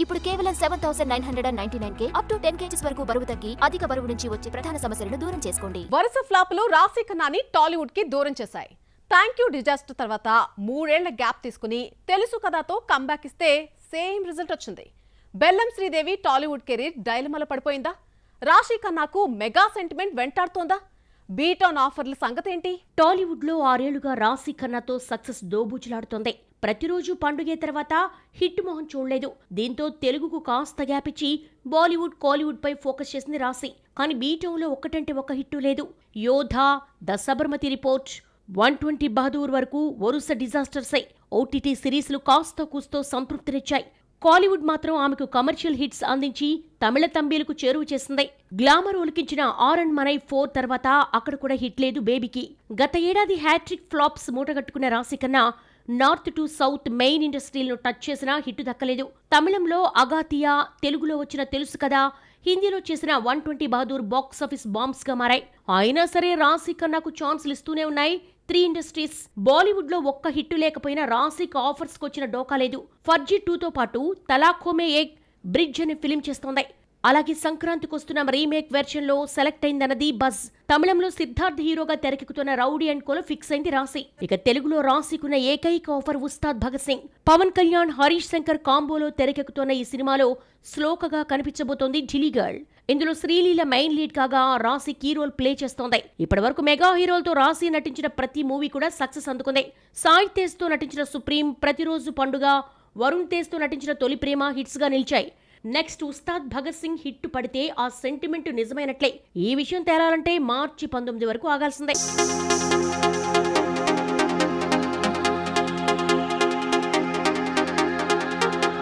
ఇప్పుడు కేవలం 7,999K up to 10 kgs వరకు బరువు తగ్గి అధిక బరువు నుంచి వచ్చే ప్రధాన సమస్యలను దూరం చేసుకోండి. వరుస ఫ్లాపులు రాశి ఖన్నాని టాలీవుడ్ కి దూరం చేశాయి. థ్యాంక్ యూ డిజాస్టర్ తర్వాత 3 ఏళ్ల గ్యాప్ తీసుకుని తెలుసు కథతో కంబ్యాక్ ఇస్తే సేమ్ రిజల్ట్ వచ్చింది. బెల్లం శ్రీదేవి టాలీవుడ్ కెరీర్ డైలమాలో పడిపోయిందా? రాశి ఖన్నాకు మెగా సెంటిమెంట్ వెంటాడుతోందా? బీట్ ఆన్ ఆఫర్ల సంగతేంటి? టాలీవుడ్ లో 6 ఏళ్లుగా రాశి ఖన్నాతో సక్సెస్ దోబూచులాడుతోంది. ప్రతిరోజు పండుగే తర్వాత హిట్ మొహం చూడలేదు. దీంతో తెలుగుకు కాస్త గ్యాపిచ్చి బాలీవుడ్ కాలీవుడ్ పై ఫోకస్ చేసింది రాశి. కానీ బీటౌన్లో ఒక్కటంటే ఒక్క హిట్టు లేదు. యోధా, ద సబర్మతి రిపోర్ట్, 120 బహదూర్ వరకు వరుస డిజాస్టర్సే. ఓటీటీ సిరీస్లు కాస్త కూస్తో సంతృప్తినిచ్చాయి. కాలీవుడ్ మాత్రం ఆమెకు కమర్షియల్ హిట్స్ అందించి తమిళ తంబీలకు చేరువ చేసింది. గ్లామర్ ఒలికించిన ఆర్&డ్ మనై 4 తర్వాత అక్కడ కూడా హిట్ లేదు బేబీకి. గత ఏడాది హ్యాట్రిక్ ఫ్లాప్స్ మూటగట్టుకున్న Raashi Khanna north to south main ఇండస్ట్రీలను టచ్ చేసినా హిట్ దక్కలేదు. తమిళంలో అగాతియా, తెలుగులో వచ్చిన తెలుసు కదా, హిందీలో చేసిన 120 బహదూర్ బాక్సాఫీస్ బాంబ్స్ గా మారాయి. అయినా సరే రాశి ఖన్నాకు ఛాన్సులు ఇస్తూనే ఉన్నాయి 3 ఇండస్ట్రీస్. బాలీవుడ్ లో ఒక్క హిట్టు లేకపోయినా రాశికి ఆఫర్స్ కొచ్చిన డోకా లేదు. ఫర్జీ 2తో పాటు తలాఖో మే ఏక్, బ్రిడ్జ్ అనే ఫిలిం చేస్తోంది. అలాగే సంక్రాంతికి వస్తున్న రీమేక్ వెర్షన్ లో సెలెక్ట్ అయిందన్నది బజ్. తమిళంలో సిద్ధార్థ్ హీరోగా తెరకెక్కుతున్న రౌడీ అండ్ కోలో ఫిక్స్ అయింది రాశి. ఇక తెలుగులో రాశికున్న ఏకైక ఆఫర్ ఉస్తాద్ భగత్ సింగ్. పవన్ కళ్యాణ్, హరీష్ శంకర్ కాంబోలో తెరకెక్కుతున్న ఈ సినిమాలో శ్లోకగా కనిపించబోతోంది ఢిల్లీ గర్ల్. ఇందులో శ్రీలీల మెయిన్ లీడ్ కాగా రాశి కీ రోల్ ప్లే చేస్తోంది. ఇప్పటి వరకు మెగా హీరోలతో రాశి నటించిన ప్రతి మూవీ కూడా సక్సెస్ అందుకుంది. సాయి తేజ్ తో నటించిన సుప్రీం, ప్రతిరోజు పండుగ, వరుణ్ తేజ్ తో నటించిన తొలి ప్రేమ హిట్స్ గా నిలిచాయి. నెక్స్ట్ ఉస్తాద్ భగత్ సింగ్ హిట్ పడితే ఆ సెంటిమెంట్ నిజమైనట్లే. ఈ విషయం తేలాలంటే మార్చి 19 వరకు ఆగాల్సిందే.